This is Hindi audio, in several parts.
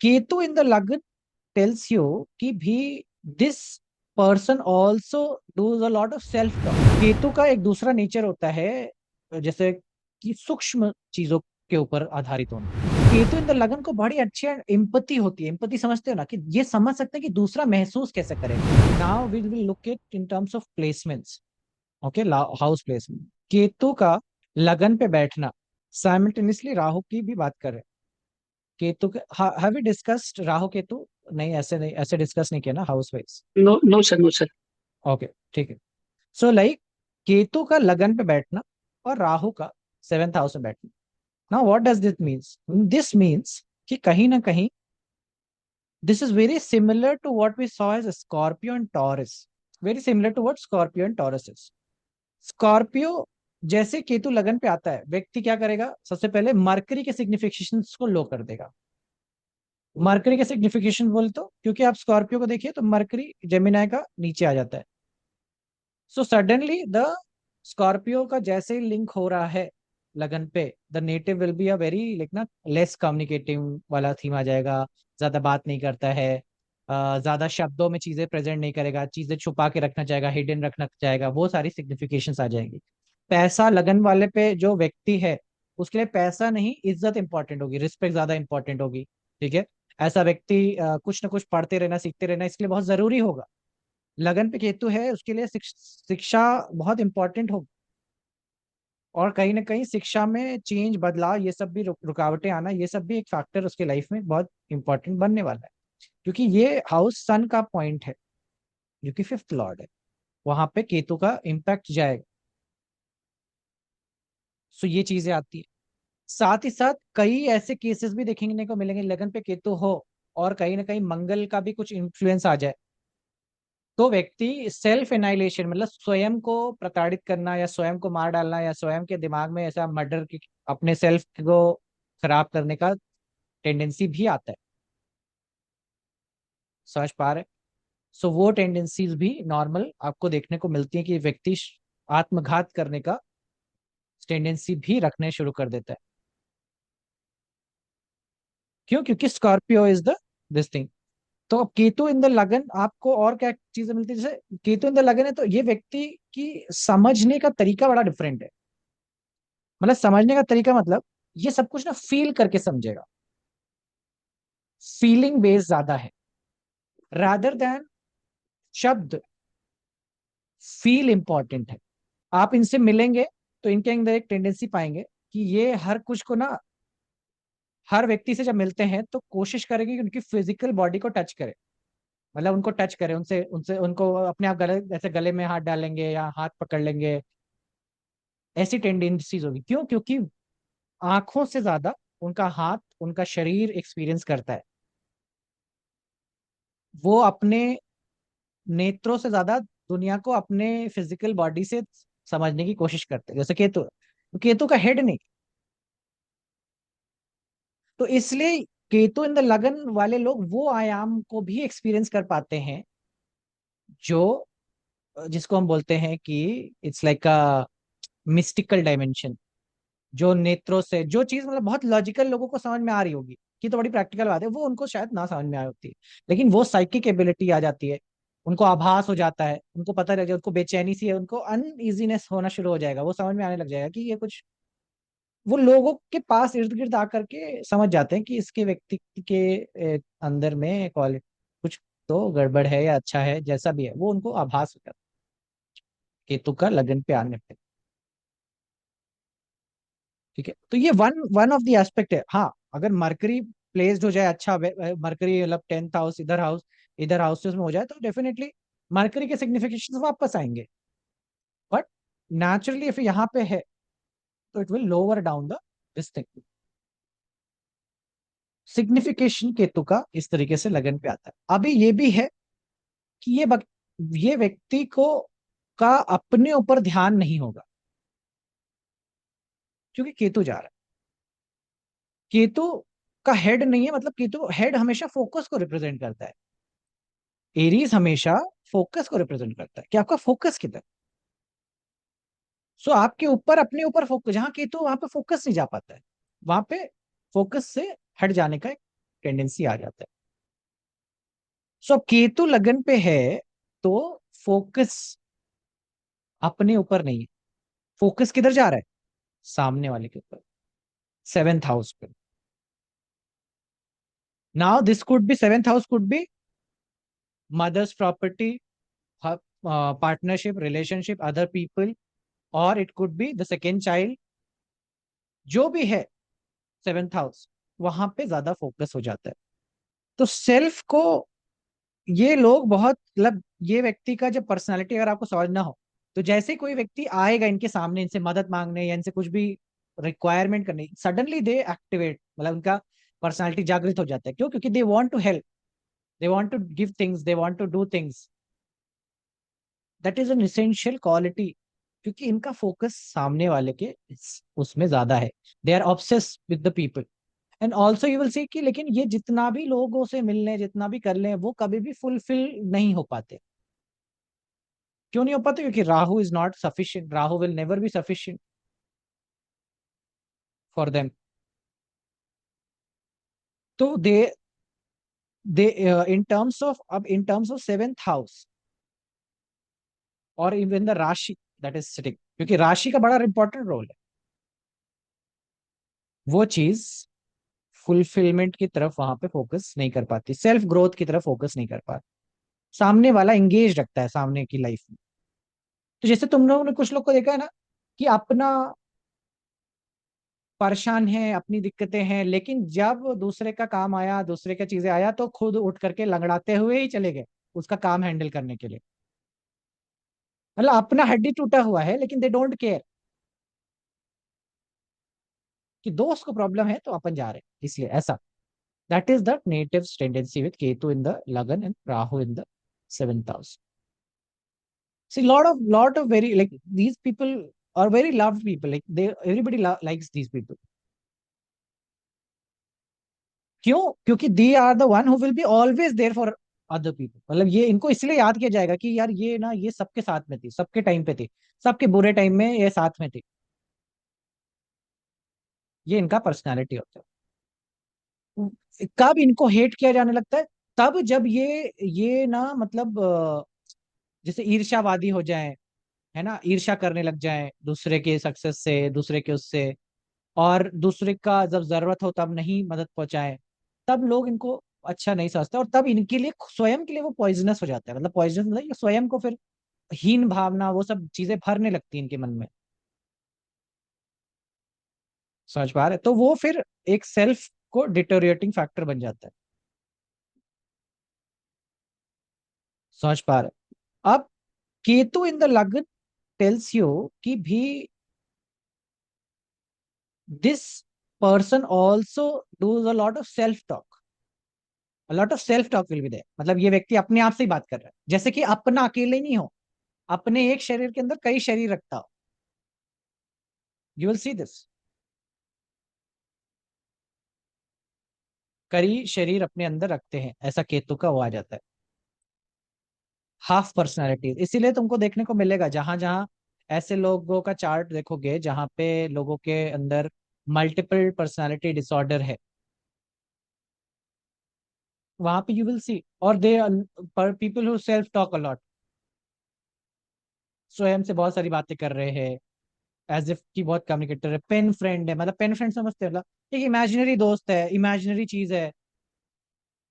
Ketu in the lagna tells you कि भी this person also does a lot of self talk. Ketu का एक दूसरा नेचर होता है, जैसे कि सूक्ष्म चीजों के ऊपर आधारित होना। केतु इन द लगन को बड़ी अच्छी एम्पति होती है। एम्पति समझते हो ना, कि ये समझ सकते हैं कि दूसरा महसूस कैसे करेगा। Now we will look it in terms of placements. Okay, house placement. Ketu का लगन पे बैठना साइमल्टेनियसली राहु की भी बात कर रहे हैं। केतु के have we discussed Rahu Ketu? नहीं, ऐसे नहीं, ऐसे डिस्कस नहीं किया ना house wise. No no sir, no sir. Okay, ठीक है। सो लाइक, केतु का लगन पे बैठना और राहु का सेवेंथ हाउस में बैठना। Now what does this means? This means कि कहीं ना कहीं this is very similar to what we saw as Scorpio and Taurus. Very similar to what Scorpio and Taurus is. Scorpio जैसे केतु लगन पे आता है, व्यक्ति क्या करेगा? सबसे पहले मरकरी के सिग्निफिकेशंस को लो कर देगा। मरकरी के सिग्निफिकेशन बोल तो, क्योंकि आप स्कॉर्पियो को देखिए तो मरकरी जेमिनाई का नीचे आ जाता है। सो सडनली द स्कॉर्पियो का जैसे ही लिंक हो रहा है लगन पे, the native will be a very like ना लेस कम्युनिकेटिव वाला थीम आ जाएगा। ज्यादा बात नहीं करता है, ज्यादा शब्दों में चीजें प्रेजेंट नहीं करेगा, चीजें छुपा के रखना चाहेगा, हिडन रखना चाहेगा, वो सारी सिग्निफिकेशंस आ जाएंगी। पैसा लगन वाले पे जो व्यक्ति है, उसके लिए पैसा नहीं, इज्जत इंपॉर्टेंट होगी, रिस्पेक्ट ज्यादा इंपॉर्टेंट होगी। ठीक है। ऐसा व्यक्ति कुछ ना कुछ पढ़ते रहना, सीखते रहना इसके लिए बहुत जरूरी होगा। लगन पे केतु है, उसके लिए शिक्षा बहुत इंपॉर्टेंट हो। और कहीं ना कहीं शिक्षा में चेंज, बदलाव, ये सब भी रुकावटें आना, ये सब भी एक फैक्टर उसके लाइफ में बहुत इंपॉर्टेंट बनने वाला है। क्योंकि ये हाउस सन का पॉइंट है, जो कि फिफ्थ लॉर्ड है, वहां पे केतु का इम्पैक्ट जाएगा। सो ये चीजें आती है। साथ ही साथ कई ऐसे केसेस भी देखने को मिलेंगे, लगन पे केतु हो और कहीं ना कहीं मंगल का भी कुछ इन्फ्लुएंस आ जाए, तो व्यक्ति सेल्फ एनाइलेशन, मतलब स्वयं को प्रताड़ित करना या स्वयं को मार डालना या स्वयं के दिमाग में ऐसा मर्डर की, अपने सेल्फ को खराब करने का टेंडेंसी भी आता है। समझ पा रहे? सो वो टेंडेंसीज भी नॉर्मल आपको देखने को मिलती है कि व्यक्ति आत्मघात करने का टेंडेंसी भी रखने शुरू कर देता है। क्यों? क्योंकि Scorpio is the this thing. तो अब केतु इन द लगन आपको और क्या चीजें मिलती है? जैसे केतु इन द लगन है तो ये व्यक्ति की समझने का तरीका बड़ा डिफरेंट है। मतलब समझने का तरीका मतलब ये सब कुछ ना फील करके समझेगा। फीलिंग बेस्ड ज्यादा है रादर देन शब्द। फील इंपॉर्टेंट है। आप इनसे मिलेंगे तो इनके अंदर एक टेंडेंसी पाएंगे कि ये हर कुछ को ना, हर व्यक्ति से जब मिलते हैं तो कोशिश करेंगे कि उनकी फिजिकल बॉडी को टच करे। मतलब उनको टच करें, उनसे उनसे उनको अपने आप गले, ऐसे गले में हाथ डालेंगे या हाथ पकड़ लेंगे। ऐसी टेंडेंसीज होगी। क्यों? क्योंकि आंखों से ज्यादा उनका हाथ, उनका शरीर एक्सपीरियंस करता है। वो अपने नेत्रों से ज्यादा दुनिया को अपने फिजिकल बॉडी से समझने की कोशिश करते हैं। जैसे केतु, केतु का हेड नहीं। तो इसलिए केतु इन द लगन वाले लोग वो आयाम को भी एक्सपीरियंस कर पाते हैं, जो जिसको हम बोलते हैं कि it's like a mystical dimension. जो नेत्रों से जो चीज मतलब बहुत लॉजिकल लोगों को समझ में आ रही होगी कि तो बड़ी प्रैक्टिकल बात है, वो उनको शायद ना समझ में आ होती है, लेकिन वो साइकिक एबिलिटी आ जाती है। उनको आभास हो जाता है, उनको पता लग जाए, उनको बेचैनी सी है, उनको अनइजीनेस होना शुरू हो जाएगा, वो समझ में आने लग जाएगा कि ये कुछ, वो लोगों के पास इर्द गिर्द आकर के समझ जाते हैं कि इसके व्यक्ति के अंदर में क्वालिटी कुछ तो गड़बड़ है या अच्छा है, जैसा भी है वो उनको आभास हो जाता है केतु का लगन पे आने पे। ठीक है। तो ये one one of the aspect है। हाँ, अगर मरकरी प्लेस्ड हो जाए अच्छा, मरकरी मतलब टेंथ हाउस, इधर हाउसेस में हो जाए तो डेफिनेटली मरकरी के सिग्निफिकेशन वापस आएंगे। बट नेचुरली इफ यहाँ पे है तो it will lower down the this thing. Signification Ketu का इस तरीके से लगन पे आता है। अभी ये भी है कि ये व्यक्ति को का अपने ऊपर ध्यान नहीं होगा, क्योंकि केतु जा रहा है। केतु का हेड नहीं है, मतलब केतु हेड हमेशा फोकस को रिप्रेजेंट करता है। एरीज हमेशा फोकस को रिप्रेजेंट करता है कि आपका फोकस किधर। सो आपके ऊपर, अपने ऊपर फोकस, जहां केतु वहां पे फोकस नहीं जा पाता है, वहां पे फोकस से हट जाने का एक टेंडेंसी आ जाता है। सो केतु लगन पे है तो फोकस अपने ऊपर नहीं है, फोकस किधर जा रहा है, सामने वाले के ऊपर, सेवेंथ हाउस पे। Now this could be, seventh house could be mother's property, partnership, relationship, other people, और it could be the second child. जो भी है, सेवेंथ हाउस वहां पे ज्यादा फोकस हो जाता है। तो सेल्फ को ये लोग बहुत, मतलब ये व्यक्ति का जब पर्सनालिटी अगर आपको समझना हो, तो जैसे कोई व्यक्ति आएगा इनके सामने इनसे मदद मांगने या इनसे कुछ भी रिक्वायरमेंट करने, सडनली दे एक्टिवेट, मतलब उनका पर्सनालिटी जागृत हो जाता है। क्यों? क्योंकि they want to help, they want to give things, they want to do things. That is an essential quality, क्योंकि इनका फोकस सामने वाले के उसमें ज्यादा है। They are obsess with the people. And also you will see कि लेकिन ये जितना भी लोगों से मिल लें, जितना भी कर लें, वो कभी भी फुलफिल नहीं हो पाते। क्यों नहीं हो पाते? क्योंकि Rahu is not sufficient, Rahu will never be sufficient for them. तो दे इन टर्म्स ऑफ, अब इन टर्म्स ऑफ सेवेंथ हाउस और इवन द राशि दैट इज सिटिंग, क्योंकि राशि का बड़ा इंपॉर्टेंट रोल है, वो चीज फुलफिलमेंट की तरफ वहां पे फोकस नहीं कर पाती, सेल्फ ग्रोथ की तरफ फोकस नहीं कर पाती। सामने वाला एंगेज रखता है सामने की लाइफ में। तो जैसे तुम लोगों ने कुछ लोग को देखा है ना, कि अपना परेशान है, अपनी दिक्कतें हैं, लेकिन जब दूसरे का काम आया, दूसरे का चीजें आया, तो खुद उठ करके लंगड़ाते हुए ही चले गए उसका काम हैंडल करने के लिए। मतलब अपना हड्डी टूटा हुआ है लेकिन दे डोंट केयर कि दोस्त को प्रॉब्लम है तो अपन जा रहे हैं, इसलिए ऐसा। That is the native tendency with Ketu in the lagan and Rahu in the seventh house. See, lot of very, like, these people are very loved people. Like, they everybody likes these people. क्यों? क्योंकि they are the one who will be always there for other people. मतलब ये इनको इसलिए याद किया जाएगा कि यार ये ना, ये सबके साथ में थी, सबके टाइम पे थी, सबके बुरे टाइम में ये साथ में थी। ये इनका पर्सनालिटी होता है। कब इनको हेट किया जाने लगता है? तब जब ये ना, मतलब जैसे ईर्ष्यावादी हो जाए, है ना, ईर्ष्या करने लग जाए दूसरे के सक्सेस से, दूसरे के उससे, और दूसरे का जब जरूरत हो तब नहीं मदद पहुंचाए, तब लोग इनको अच्छा नहीं समझते, और तब इनके लिए, स्वयं के लिए वो पॉइजनस हो जाता है। मतलब पॉइजनस मतलब ये स्वयं को फिर हीन भावना, वो सब चीजें भरने लगती है इनके मन में। समझ पा रहे? तो वो फिर एक सेल्फ को डिटोरिएटिंग फैक्टर बन जाता है। समझ पा रहे? अब Ketu in the lagna tells you कि भी this person also does a lot of self talk, lot of self talk will be there. मतलब ये व्यक्ति अपने आप से ही बात कर रहा है, जैसे कि अपना अकेले नहीं हो, अपने एक शरीर के अंदर कई शरीर रखता हो। यू विल सी दिस, कई शरीर अपने अंदर रखते हैं, ऐसा केतु का वो आ जाता है। हाफ पर्सनालिटीज इसीलिए तुमको देखने को मिलेगा, जहां जहां ऐसे लोगों का चार्ट देखोगे जहां पे लोगों के अंदर मल्टीपल पर्सनालिटी डिसऑर्डर है, वहां पे यू विल सी, और they people who self talk a lot, स्वयं से बहुत सारी बातें कर रहे हैं, एज इफ की बहुत कम्युनिकेटर है, पेन फ्रेंड है। मतलब पेन फ्रेंड समझते हो? मतलब एक इमेजिनरी दोस्त है, इमेजिनरी चीज है।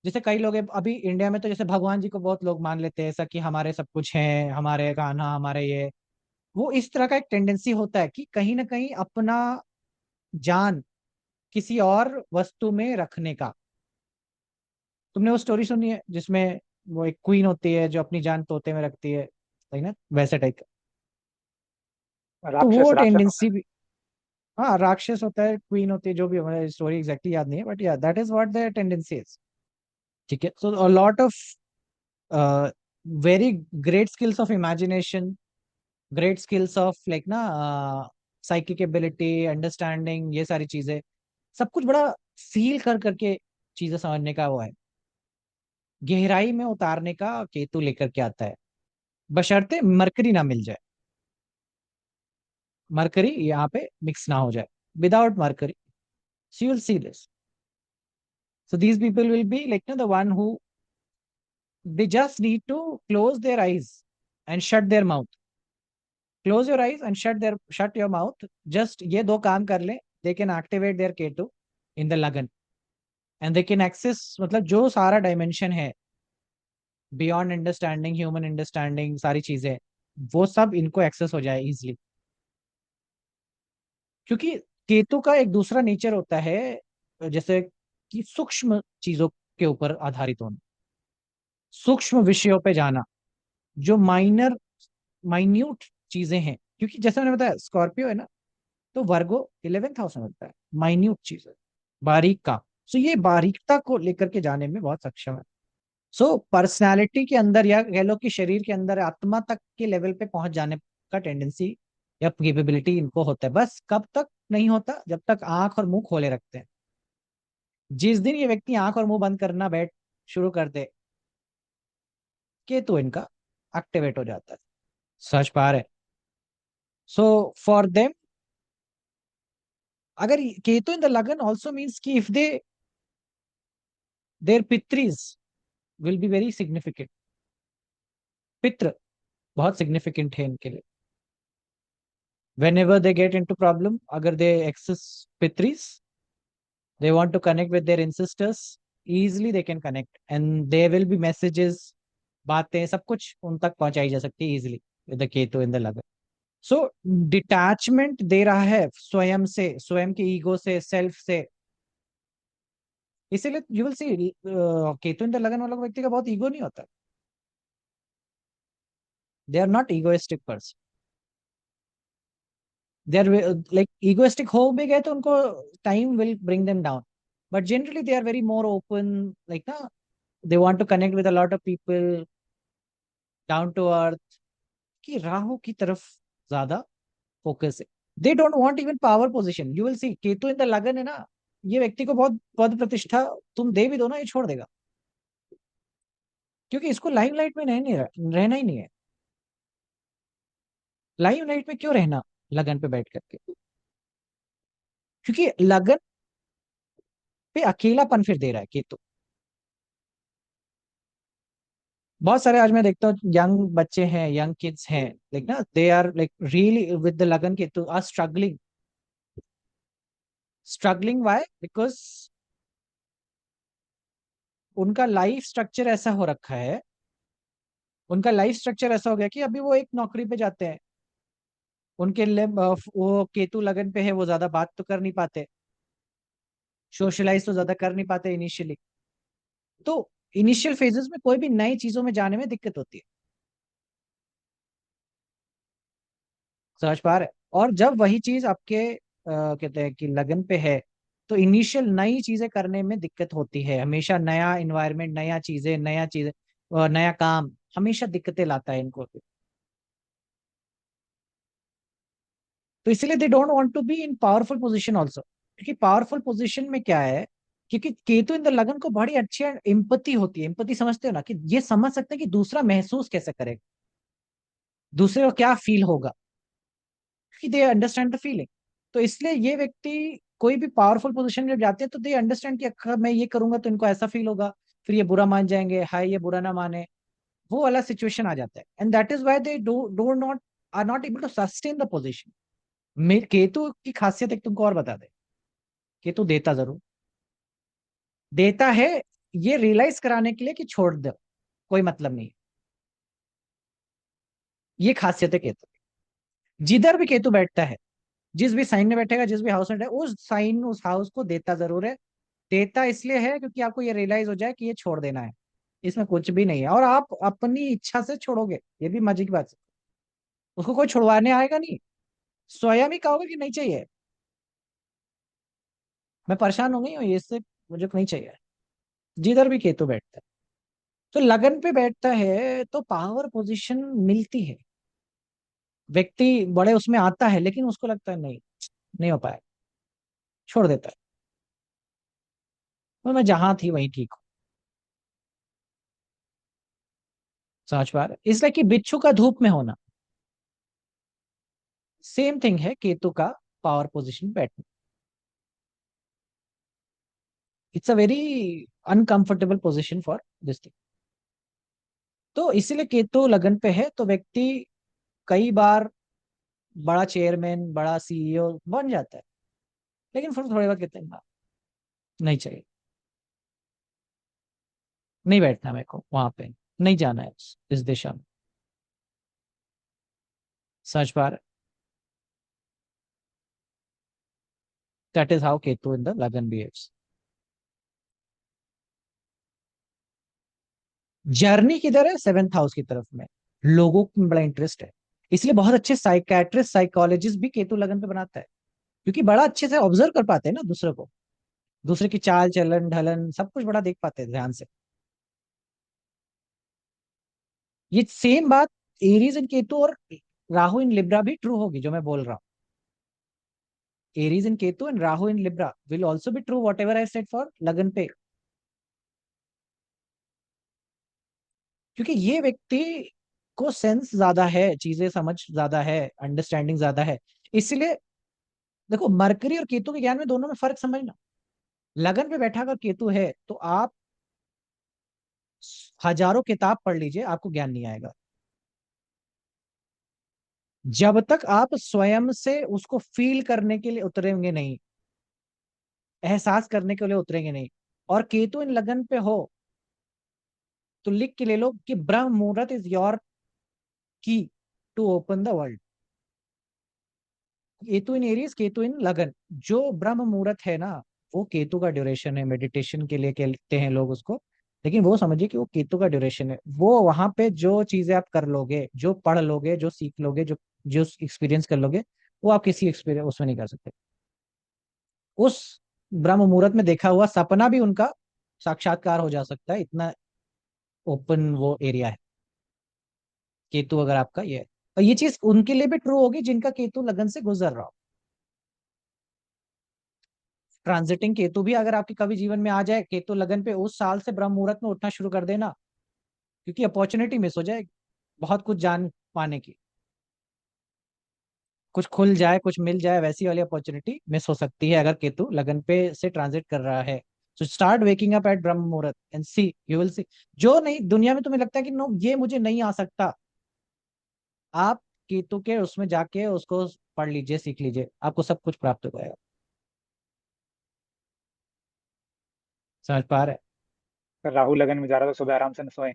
जैसे कई लोग अभी इंडिया में तो जैसे भगवान जी को बहुत लोग मान लेते हैं, ऐसा कि हमारे सब कुछ हैं, हमारे गाना, हमारे ये, वो इस तरह का एक टेंडेंसी होता है कि कहीं ना कहीं अपना जान किसी और वस्तु में रखने का। तुमने वो स्टोरी सुनी है जिसमें वो एक क्वीन होती है जो अपनी जान तोते में रखती है, सही ना, वैसे टाइप का। तो वो राक्षस राक्षस होता टेंडेंसी भी, हाँ, राक्षस होता है, क्वीन होती है, जो भी, हमारे स्टोरी एग्जैक्टली याद नहीं है, बट या that is what the tendency is. ठीक है, so a lot of very great skills of imagination, great skills of, like ना, साइकिक एबिलिटी, अंडरस्टैंडिंग, ये सारी चीजें, सब कुछ बड़ा फील कर करके चीजें समझने का वो है, गहराई में उतारने का केतु लेकर के आता है, बशर्ते मरकरी ना मिल जाए, मरकरी यहाँ पे मिक्स ना हो जाए। Without mercury, so you will see this. So these people will be like, the one who they just need to close their eyes and shut their mouth. Close your eyes and shut your mouth. Just ये दो काम कर ले, they can activate their Ketu in the लगन, and they can access, मतलब जो सारा डायमेंशन है बियॉन्ड अंडरस्टैंडिंग, ह्यूमन अंडरस्टैंडिंग, सारी चीजें, वो सब इनको एक्सेस हो जाए इजिली। क्योंकि केतु का एक दूसरा नेचर होता है, जैसे कि सूक्ष्म चीजों के ऊपर आधारित होना, सूक्ष्म विषयों पे जाना, जो माइनर माइन्यूट चीजें हैं। क्योंकि जैसे मैंने बताया स्कॉर्पियो है ना, तो वर्गो 11th हाउस में होता है, माइन्यूट चीजें, बारीक काम। सो ये बारीकता को लेकर के जाने में बहुत सक्षम है। सो पर्सनालिटी के अंदर, या कह लो कि शरीर के अंदर आत्मा तक के लेवल पे पहुंच जाने का टेंडेंसी या केपेबिलिटी इनको होता है। बस कब तक नहीं होता, जब तक आंख और मुंह खोले रखते हैं। जिस दिन ये व्यक्ति आंख और मुंह बंद करना बैठ शुरू कर दे, केतु इनका एक्टिवेट हो जाता है। समझ पा रहे? सो फॉर देम, अगर Ketu in the lagan also means कि if they there pitris will be very significant. पितृ बहुत सिग्निफिकेंट है इनके लिए। whenever they get into problem, अगर they access pitris, they want to connect with their ancestors, easily they can connect, and there will be messages, बातें सब कुछ उन तक पहुंचाई जा सकती है easily with the Ketu in the लगन। सो डिटैचमेंट दे रहा है स्वयं से, स्वयं के ईगो से, सेल्फ से। इसीलिए you will see Ketu in the lagan वाला व्यक्ति का बहुत ईगो नहीं होता। They are not egoistic person. They are like egoistic हो भी गए तो उनको time will bring them down, but generally they are very more open, like ना, they want to connect with a lot of people, down to earth. कि राहु की तरफ ज्यादा फोकस है। They don't want even power position. You will see Ketu in the लगन है ना, ये व्यक्ति को बहुत पद प्रतिष्ठा तुम दे भी दो ना, ये छोड़ देगा। क्योंकि इसको लाइमलाइट में रहना ही नहीं है। लाइमलाइट में क्यों रहना लगन पे बैठ करके? क्योंकि लगन पे अकेलापन फिर दे रहा है केतु। बहुत सारे आज मैं देखता हूँ यंग बच्चे हैं, यंग किड्स हैं, लाइक ना, they are like really with the lagan Ketu are struggling. Struggling why? Because उनका लाइफ स्ट्रक्चर ऐसा हो रखा है, उनका लाइफ स्ट्रक्चर ऐसा हो गया कि अभी वो एक नौकरी पे जाते हैं, उनके लिए वो केतु लगन पे है, वो ज्यादा बात तो कर नहीं पाते, सोशलाइज तो ज्यादा कर नहीं पाते इनिशियली। तो इनिशियल फेजेस में कोई भी नई चीजों में जाने में दिक्कत होती है। समझ पा रहे? और जब वही चीज आपके कहते हैं कि लगन पे है, तो इनिशियल नई चीजें करने में दिक्कत होती है। हमेशा नया इन्वायरमेंट, नया चीजें नया काम हमेशा दिक्कतें लाता है इनको। तो इसलिए they don't want to be in powerful position also. क्योंकि पावरफुल पोजीशन में क्या है, क्योंकि केतु इन द लगन को बड़ी अच्छी एम्पति होती है। एम्पति समझते हो ना, कि ये समझ सकते हैं कि दूसरा महसूस कैसे करेगा, दूसरे को क्या फील होगा, कि दे अंडरस्टैंड द फीलिंग। तो इसलिए ये व्यक्ति कोई भी पावरफुल पोजीशन में जब जाते हैं, तो दे अंडरस्टैंड कि अगर मैं ये करूंगा तो इनको ऐसा फील होगा, फिर ये बुरा मान जाएंगे, हाय ये बुरा ना माने, वो वाला सिचुएशन आ जाता है। And that is why they do not are not able to sustain the position. Ketu की खासियत एक तुमको और बता दे, केतु देता जरूर, देता है ये रियलाइज कराने के लिए कि छोड़ दो, कोई मतलब नहीं। ये खासियत है केतु। जिधर भी केतु बैठता है, जिस भी साइन में बैठेगा, जिस भी हाउस में बैठेगा, उस साइन उस हाउस को देता जरूर है। देता इसलिए है क्योंकि आपको ये रियलाइज हो जाए कि ये छोड़ देना है, इसमें कुछ भी नहीं है, और आप अपनी इच्छा से छोड़ोगे। ये भी मजे की बात है, उसको कोई छुड़वाने आएगा नहीं, स्वयं ही कहोगे कि नहीं चाहिए, मैं परेशान हो गई हूँ ये इससे, मुझे नहीं चाहिए। जिधर भी केतु बैठता है, तो लगन पे बैठता है तो पावर पोजीशन मिलती है, व्यक्ति बड़े उसमें आता है, लेकिन उसको लगता है नहीं, नहीं हो पाया, छोड़ देता है। तो मैं जहां थी वहीं ठीक हूँ। समझ पा रहे? इसलिए कि बिच्छू का धूप में होना, सेम थिंग है केतु का पावर पोजीशन बैठना। It's a very uncomfortable position for this thing. तो इसीलिए केतु लगन पे है तो व्यक्ति कई बार बड़ा चेयरमैन बड़ा सीईओ बन जाता है, लेकिन फिर थोड़ी बार कहते हैं "ना, नहीं चाहिए, नहीं बैठना मेरे को वहां पे, नहीं जाना है इस दिशा में"। समझ पा रहे? That is how Ketu in the लगन बिहेव्स। जर्नी किधर है? सेवेंथ हाउस की तरफ में। लोगों को बड़ा इंटरेस्ट है, इसलिए बहुत अच्छे साइकेट्रिस्ट साइकोलॉजिस्ट भी केतु लगन पे बनाता है, क्योंकि बड़ा अच्छे से ऑब्जर्व कर पाते हैं ना दूसरे को, दूसरे की चाल चलन ढलन सब कुछ बड़ा देख पाते हैं ध्यान से। ये सेम बात एरीज इन केतु और राहु इन लिब्रा भी ट्रू होगी जो मैं बोल रहा हूँ। Aries in Ketu and Rahu in Libra will also be true what ever I said for लगन पे, क्योंकि ये व्यक्ति को सेंस ज्यादा है, चीजें समझ ज्यादा है, अंडरस्टैंडिंग ज्यादा है। इसलिए देखो, मरकरी और केतु के ज्ञान में दोनों में फर्क समझना। लगन पे बैठा अगर केतु है तो आप हजारों किताब पढ़ लीजिए, आपको ज्ञान नहीं आएगा जब तक आप स्वयं से उसको फील करने के लिए उतरेंगे नहीं, एहसास करने के लिए उतरेंगे नहीं। और केतु इन लगन पे हो तो लिख के ले लो कि Brahma Muhurta is your key to open the world. Ketu in Aries, Ketu in lagan, जो ब्रह्म मुहूर्त है ना, वो केतु का ड्यूरेशन है, मेडिटेशन के लिए कहते हैं लोग उसको। लेकिन वो समझिए कि वो केतु का ड्यूरेशन है, वो वहां पे जो चीजें आप कर लोगे, जो पढ़ लोगे, जो सीख लोगे, जो जो एक्सपीरियंस कर लोगे, वो आप किसी एक्सपीरियंस उसमें नहीं कर सकते। उस ब्रह्म मुहूर्त में देखा हुआ सपना भी उनका साक्षात्कार हो जा सकता है, इतना ओपन वो एरिया है केतु अगर आपका ये है। और ये चीज उनके लिए भी ट्रू होगी जिनका केतु लगन से गुजर रहा हो। ट्रांजिटिंग केतु भी अगर आपके कभी जीवन में आ जाए केतु लगन पे, उस साल से ब्रह्म मुहूर्त में उठना शुरू कर देना, क्योंकि अपॉर्चुनिटी मिस हो जाएगी बहुत कुछ जान पाने की। कुछ खुल जाए, कुछ मिल जाए, वैसी वाली अपॉर्चुनिटी मिस हो सकती है अगर केतु लगन पे से ट्रांजिट कर रहा है। So start waking up at Brahma Muhurta and see, you will see. जो नहीं दुनिया में तुम्हें लगता है कि नो ये मुझे नहीं आ सकता, आप केतु के उसमें जाके उसको पढ़ लीजिए, सीख लीजिए, आपको सब कुछ प्राप्त हो जाएगा। समझ पा रहे हैं? राहु लगन में जा रहा था, सुबह आराम से न सोए।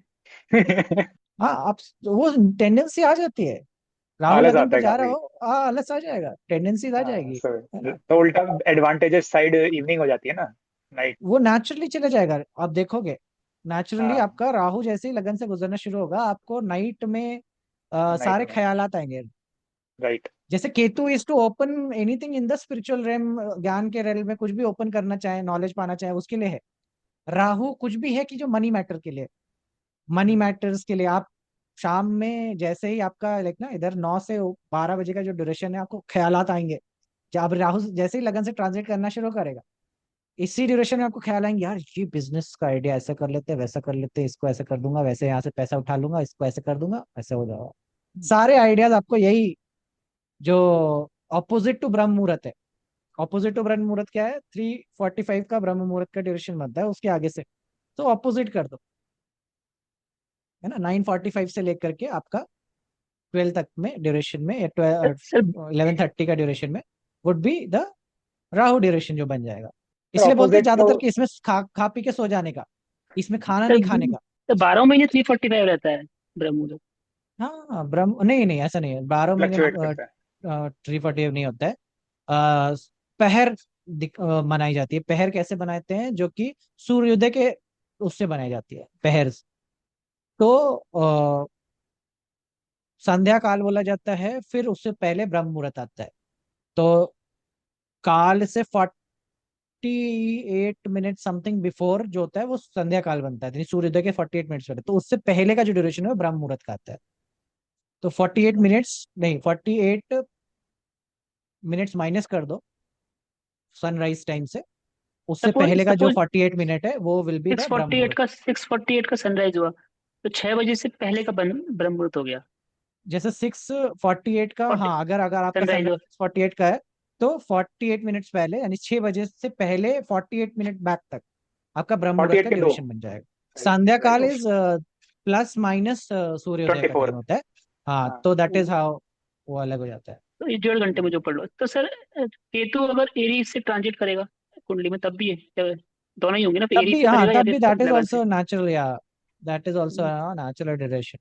हाँ, आप वो टेंडेंसी आ जाती है, राहुल आलस लगन आता पे है जा रहा काफी। हो, हाँ आलस आ जाएगा, टेंडेंसीज आ हाँ, जाएगी, है ना। तो उल्टा एडवांटेजेस साइड इवनिंग हो जाती है ना, नाइट। वो नेचुरली चले जाएगा, आप देखोगे नेचुरली हाँ, आपका राहु जैसे ही लगन से गुजरना शुरू होगा, आपको नाइट में नाइट सारे में। ख्यालात आएंगे। राइट। जैसे Ketu is to open anything in the spiritual realm, ज्ञान के रेल में कुछ भी ओपन करना चाहे, नॉलेज पाना चाहे, उसके लिए है। राहु कुछ भी है कि जो मनी मैटर के लिए, मनी मैटर्स के लिए आप शाम में जैसे ही आपका लाइक ना इधर 9 से 12 बजे का जो ड्यूरेशन है, आपको ख्यालात आएंगे। जब राहु जैसे ही लगन से ट्रांजिट करना शुरू करेगा, इसी ड्यूरेशन में आपको ख्याल आएंगे, यार ये बिजनेस का आइडिया ऐसा कर लेते हैं, वैसा कर लेते हैं, इसको ऐसे कर दूंगा, वैसे यहाँ से पैसा उठा लूंगा, इसको ऐसे कर दूंगा, ऐसे हो जाएगा। सारे आइडियाज आपको यही जो ऑपोजिट टू ब्रह्म मुहूर्त है। ऑपोजिट टू ब्रह्म मुहूर्त क्या है? 3:45 का ब्रह्म मुहूर्त का ड्यूरेशन बनता है, उसके आगे से तो ऑपोजिट कर दो, है ना। 9:45 से लेकर के आपका 12 तक में ड्यूरेशन में, या सर 11:30 का ड्यूरेशन में would be the Rahu duration जो बन जाएगा। सर इसलिए बोलते हैं ऑपोजिट तो। ज्यादातर कि इसमें खा खा पी के सो जाने का, इसमें खाना सर नहीं खाने का। तो 12 महीने 345 रहता है ब्रह्ममुहूर्त। हाँ ब्रह्म नहीं नहीं, ऐसा नहीं है, 12 महीने फ्लक्चुएट करता है। 3:45 नहीं होता है। अ, पहर मनाई जाती है। पहर कैसे बनाते हैं? जो कि सूर्योदय के उससे बनाई जाती है पहर। तो संध्या काल बोला जाता है, फिर उससे पहले ब्रह्म मुहूर्त आता है। तो काल से 48 मिनट समथिंग बिफोर जो होता है वो संध्या काल बनता है, यानी सूर्योदय के 48 मिनट पहले, तो उससे पहले का जो ड्यूरेशन है वो ब्रह्म मुहूर्त का आता है। तो 48 मिनट्स नहीं, 48 मिनट्स माइनस कर दो सनराइज टाइम से, उससे सपोज पहले का जो सपोज 48 मिनट है वो विल बी द ब्रह्म मुहूर्त। 6:48 का सनराइज हुआ, तो 6 बजे से पहले का ब्रह्ममुहूर्त हो गया। जैसे 6:48 का, फोर्टी हाँ अगर अगर आपका सनराइज सनराइज हुआ। 6:48 का है तो 48 मिनट्स पहले, यानी 6 बजे से पहले 48 मिनट बैक तक आपका ब्रह्म मुहूर्त 48 का के 2। ड्यूरेशन बन जाएगा। संध्या काल तो इज प्लस माइनस सूर्योदय का 24। टाइम होता है। हाँ, हाँ तो दैट इज हाउ वो अलग हो जाता है। तो ये 1.5 घंटे में जो पढ़ लो तो सर, केतु अगर एरीज से ट्रांजिट करेगा कुंडली में तब भी है क्या? दोनों ही होंगे ना, तब एरीज भी, से हाँ, करेगा या तब भी फिर दैट इज लगन ऑल्सो से? नेचुरल, या that is also natural duration.